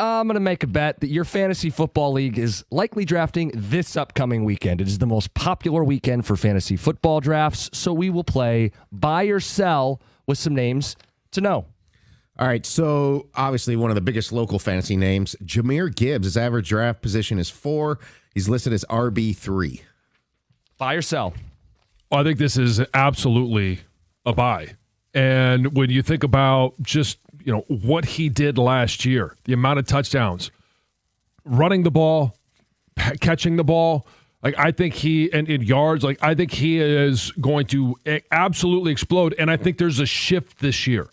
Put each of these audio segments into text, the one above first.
I'm going to make a bet that your fantasy football league is likely drafting this upcoming weekend. It is the most popular weekend for fantasy football drafts, so we will play buy or sell with some names to know. All right, so obviously one of the biggest local fantasy names, Jahmyr Gibbs. His average draft position is 4. He's listed as RB3. Buy or sell? Well, I think this is absolutely a buy. And when you think about just, what he did last year, the amount of touchdowns, running the ball, catching the ball, I think he, and in yards, I think he is going to absolutely explode. And I think there's a shift this year.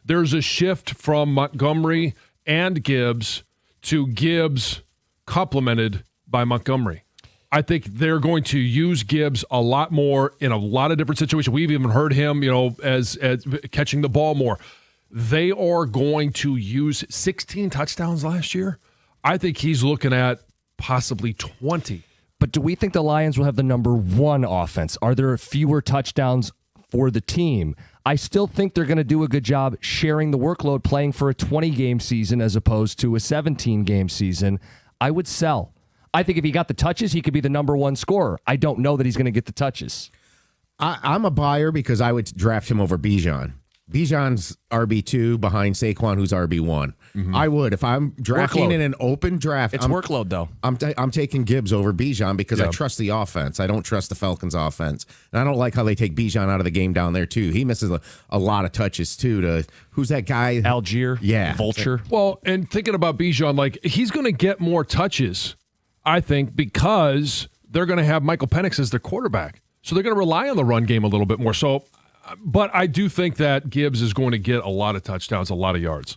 There's a shift from Montgomery and Gibbs to Gibbs complemented by Montgomery. I think they're going to use Gibbs a lot more in a lot of different situations. We've even heard him, as catching the ball more. They are going to use 16 touchdowns last year. I think he's looking at possibly 20. But do we think the Lions will have the number 1 offense? Are there fewer touchdowns for the team? I still think they're going to do a good job sharing the workload, playing for a 20-game season as opposed to a 17-game season. I would sell. I think if he got the touches, he could be the number 1 scorer. I don't know that he's going to get the touches. I'm a buyer because I would draft him over Bijan. Bijan's RB2 behind Saquon, who's RB1. Mm-hmm. I would. If I'm drafting in an open draft. It's workload, though. I'm taking Gibbs over Bijan because I trust the offense. I don't trust the Falcons' offense. And I don't like how they take Bijan out of the game down there, too. He misses a lot of touches, too. Who's that guy? Algier? Yeah. Vulture? Well, and thinking about Bijan, he's going to get more touches, I think, because they're going to have Michael Penix as their quarterback. So they're going to rely on the run game a little bit more. But I do think that Gibbs is going to get a lot of touchdowns, a lot of yards.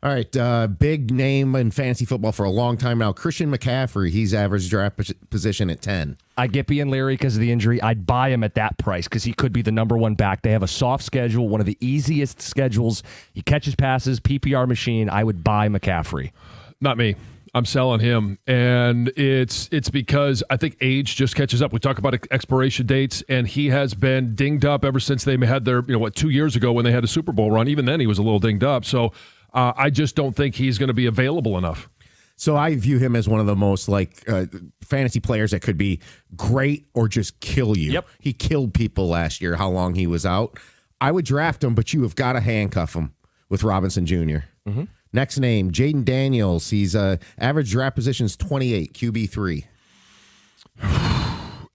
All right, big name in fantasy football for a long time now. Christian McCaffrey, he's average draft position at 10. I get being Larry because of the injury. I'd buy him at that price because he could be the number 1 back. They have a soft schedule, one of the easiest schedules. He catches passes, PPR machine. I would buy McCaffrey. Not me. I'm selling him, and it's because I think age just catches up. We talk about expiration dates, and he has been dinged up ever since they had their, 2 years ago when they had a Super Bowl run. Even then, he was a little dinged up. So I just don't think he's going to be available enough. So I view him as one of the most fantasy players that could be great or just kill you. Yep. He killed people last year, how long he was out. I would draft him, but you have got to handcuff him with Robinson Jr. Mm-hmm. Next name, Jaden Daniels. He's average draft position is 28, QB3.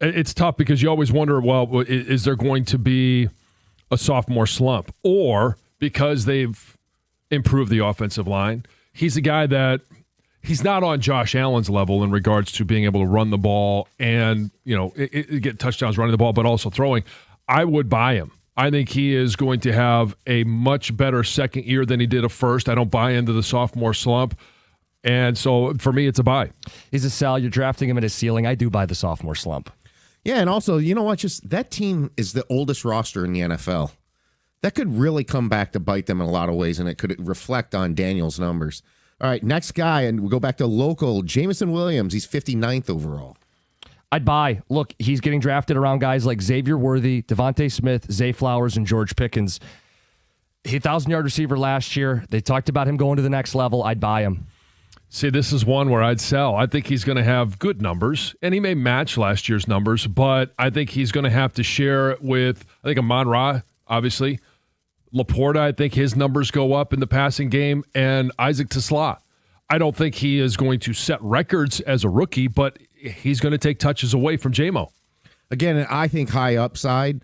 It's tough because you always wonder, well, is there going to be a sophomore slump? Or because they've improved the offensive line, he's a guy that he's not on Josh Allen's level in regards to being able to run the ball and, get touchdowns running the ball, but also throwing. I would buy him. I think he is going to have a much better second year than he did a first. I don't buy into the sophomore slump. And so for me, it's a buy. He's a sell. You're drafting him at his ceiling. I do buy the sophomore slump. Yeah, and also, you know what? Just that team is the oldest roster in the NFL. That could really come back to bite them in a lot of ways, and it could reflect on Daniel's numbers. All right, next guy, and we'll go back to local, Jameson Williams. He's 59th overall. I'd buy. Look, he's getting drafted around guys like Xavier Worthy, Devontae Smith, Zay Flowers, and George Pickens. He 1,000-yard receiver last year. They talked about him going to the next level. I'd buy him. See, this is one where I'd sell. I think he's going to have good numbers, and he may match last year's numbers, but I think he's going to have to share with, Amon-Ra, obviously. Laporta, I think his numbers go up in the passing game, and Isaac Tesla. I don't think he is going to set records as a rookie, but he's going to take touches away from J-Mo. Again, I think high upside,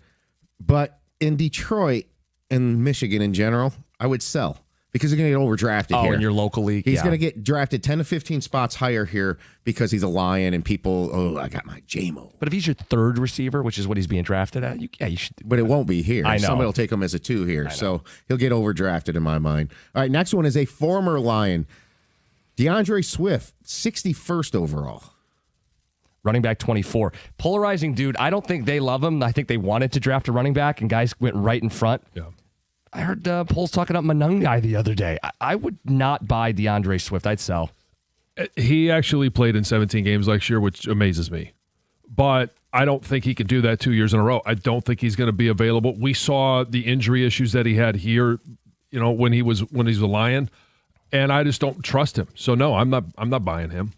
but in Detroit and Michigan in general, I would sell because he's going to get overdrafted here. In your local league, he's going to get drafted 10 to 15 spots higher here because he's a Lion and people, I got my J-Mo. But if he's your 3rd receiver, which is what he's being drafted at, you should. But it won't be here. I know. Somebody will take him as a 2 here, so he'll get overdrafted in my mind. All right, next one is a former Lion, DeAndre Swift, 61st overall. Running back 24. Polarizing dude. I don't think they love him. I think they wanted to draft a running back, and guys went right in front. Yeah. I heard Poles talking up Manungai the other day. I would not buy DeAndre Swift. I'd sell. He actually played in 17 games last year, which amazes me. But I don't think he can do that 2 years in a row. I don't think he's going to be available. We saw the injury issues that he had here, when he was a Lion. and I just don't trust him. So no, I'm not buying him.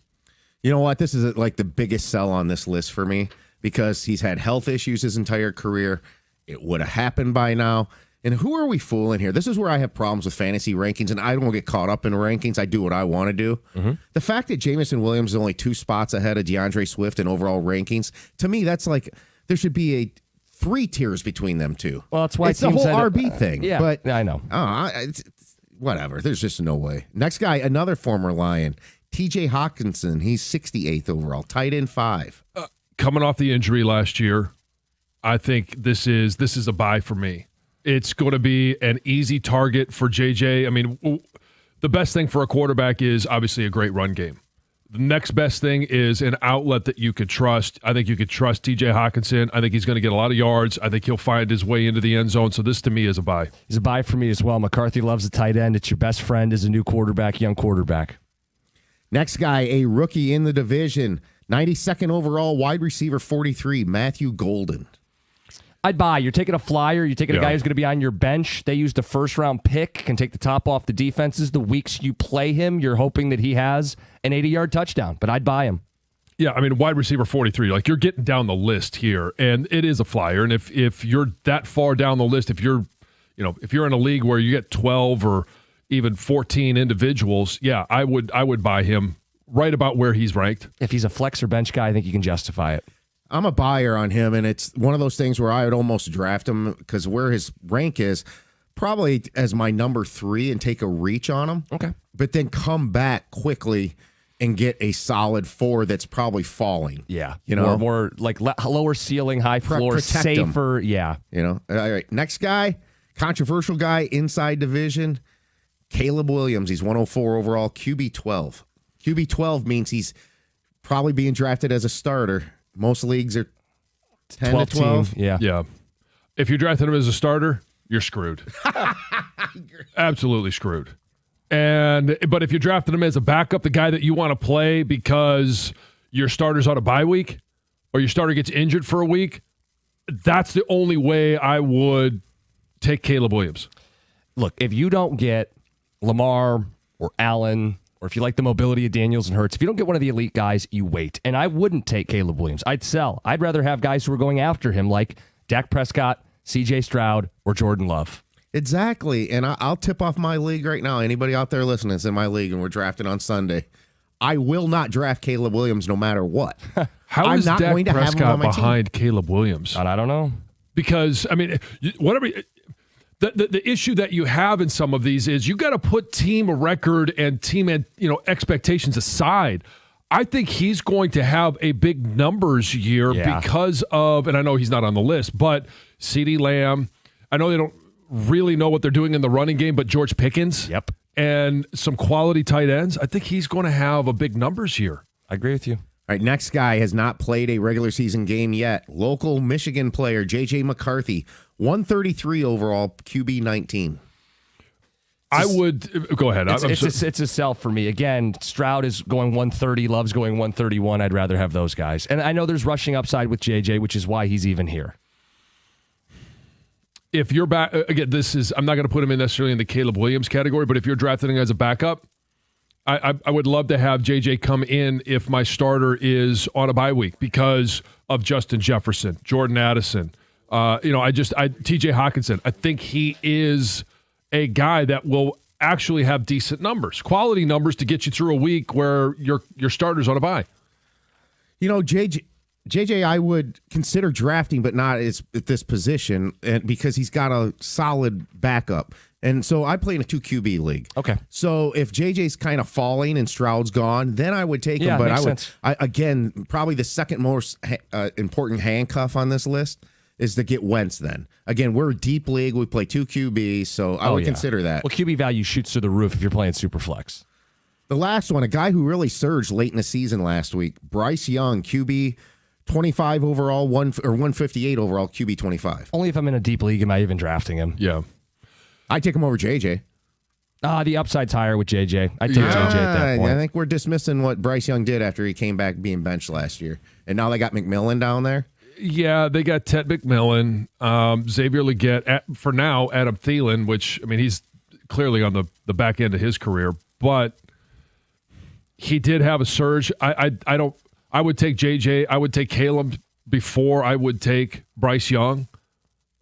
You know what? This is like the biggest sell on this list for me because he's had health issues his entire career. It would have happened by now. And who are we fooling here? This is where I have problems with fantasy rankings, and I don't get caught up in rankings. I do what I want to do. Mm-hmm. The fact that Jameson Williams is only 2 spots ahead of DeAndre Swift in overall rankings, to me, that's like there should be 3 tiers between them two. Well, that's why it's the whole RB thing. Yeah, but I know. It's whatever. There's just no way. Next guy, another former Lion, TJ Hawkinson. He's 68th overall, tight end 5. Coming off the injury last year, I think this is a buy for me. It's going to be an easy target for JJ. I mean, the best thing for a quarterback is obviously a great run game. The next best thing is an outlet that you could trust. I think you could trust TJ Hawkinson. I think he's going to get a lot of yards. I think he'll find his way into the end zone. So this, to me, is a buy. He's a buy for me as well. McCarthy loves the tight end. It's your best friend as a new quarterback, young quarterback. Next guy, a rookie in the division, 92nd overall, wide receiver 43, Matthew Golden. I'd buy. You're taking a flyer. You're taking a guy who's going to be on your bench. They used a first-round pick, can take the top off the defenses. The weeks you play him, you're hoping that he has an 80-yard touchdown. But I'd buy him. Yeah, I mean, wide receiver 43, like you're getting down the list here, and it is a flyer. And if you're that far down the list, if you're in a league where you get 12 or even 14 individuals, yeah, I would buy him right about where he's ranked. If he's a flex or bench guy, I think you can justify it. I'm a buyer on him, and it's one of those things where I would almost draft him because where his rank is, probably as my number 3 and take a reach on him. Okay. But then come back quickly and get a solid 4 that's probably falling. Yeah. You know, more like lower ceiling, high floor, safer. Him. Yeah. You know, all right. Next guy, controversial guy, inside division, Caleb Williams. He's 104 overall, QB 12. QB 12 means he's probably being drafted as a starter. Most leagues are 10 to 12. Yeah. Yeah. If you drafted him as a starter, you're screwed. Absolutely screwed. But if you drafted him as a backup, the guy that you want to play because your starter's on a bye week or your starter gets injured for a week, that's the only way I would take Caleb Williams. Look, if you don't get Lamar or Allen, or if you like the mobility of Daniels and Hurts, if you don't get one of the elite guys, you wait. And I wouldn't take Caleb Williams. I'd sell. I'd rather have guys who are going after him like Dak Prescott, C.J. Stroud, or Jordan Love. Exactly. And I'll tip off my league right now. Anybody out there listening is in my league and we're drafting on Sunday. I will not draft Caleb Williams no matter what. How I'm is not Dak going to have him Prescott on my behind Caleb Williams? And I don't know. Because, I mean, whatever... The issue that you have in some of these is you got to put team record and team expectations aside. I think he's going to have a big numbers year because of, and I know he's not on the list, but CeeDee Lamb. I know they don't really know what they're doing in the running game, but George Pickens. Yep. And some quality tight ends. I think he's going to have a big numbers year. I agree with you. All right, next guy has not played a regular season game yet. Local Michigan player, J.J. McCarthy, 133 overall, QB 19. I would go ahead. It's a sell for me. Again, Stroud is going 130, Love's going 131. I'd rather have those guys. And I know there's rushing upside with JJ, which is why he's even here. If you're back, again, I'm not going to put him in necessarily in the Caleb Williams category, but if you're drafting him as a backup, I would love to have JJ come in if my starter is on a bye week because of Justin Jefferson, Jordan Addison. TJ Hawkinson. I think he is a guy that will actually have decent numbers, quality numbers to get you through a week where your starter's on a bye. You know, JJ, I would consider drafting, but not at this position, and because he's got a solid backup. And so I play in a 2 QB league. Okay. So if JJ's kind of falling and Stroud's gone, then I would take him. But again, probably the second most important handcuff on this list is to get Wentz then. Again, we're a deep league. We play 2 QBs, so I would consider that. Well, QB value shoots to the roof if you're playing Superflex. The last one, a guy who really surged late in the season last week, Bryce Young, QB 25 overall, 158 overall, QB 25. Only if I'm in a deep league am I even drafting him. Yeah. I take him over JJ. The upside's higher with JJ. I take JJ at that point. I think we're dismissing what Bryce Young did after he came back being benched last year. And now they got McMillan down there. Yeah, they got Ted McMillan, Xavier Legette, for now, Adam Thielen, which, I mean, he's clearly on the back end of his career. but he did have a surge. I would take JJ. I would take Caleb before I would take Bryce Young.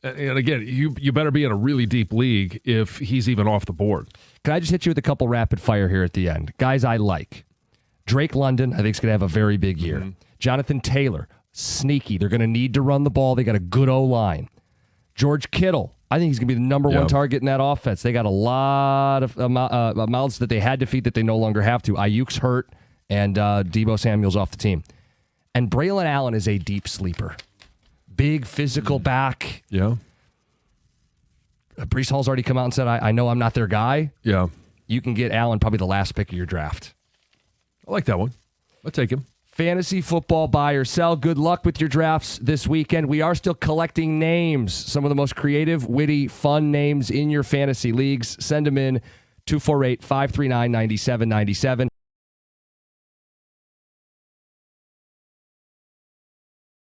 And again, you better be in a really deep league if he's even off the board. Can I just hit you with a couple rapid fire here at the end? Guys I like. Drake London, I think, is going to have a very big year. Mm-hmm. Jonathan Taylor, sneaky. They're going to need to run the ball. They got a good O-line. George Kittle, I think he's going to be the number one target in that offense. They got a lot of mouths that they had to feed that they no longer have to. Ayuk's hurt, and Deebo Samuel's off the team. And Braylon Allen is a deep sleeper. Big physical back. Yeah. Breece Hall's already come out and said, I know I'm not their guy. Yeah. You can get Allen probably the last pick of your draft. I like that one. I'll take him. Fantasy football buy or sell. Good luck with your drafts this weekend. We are still collecting names. Some of the most creative, witty, fun names in your fantasy leagues. Send them in 248-539-9797.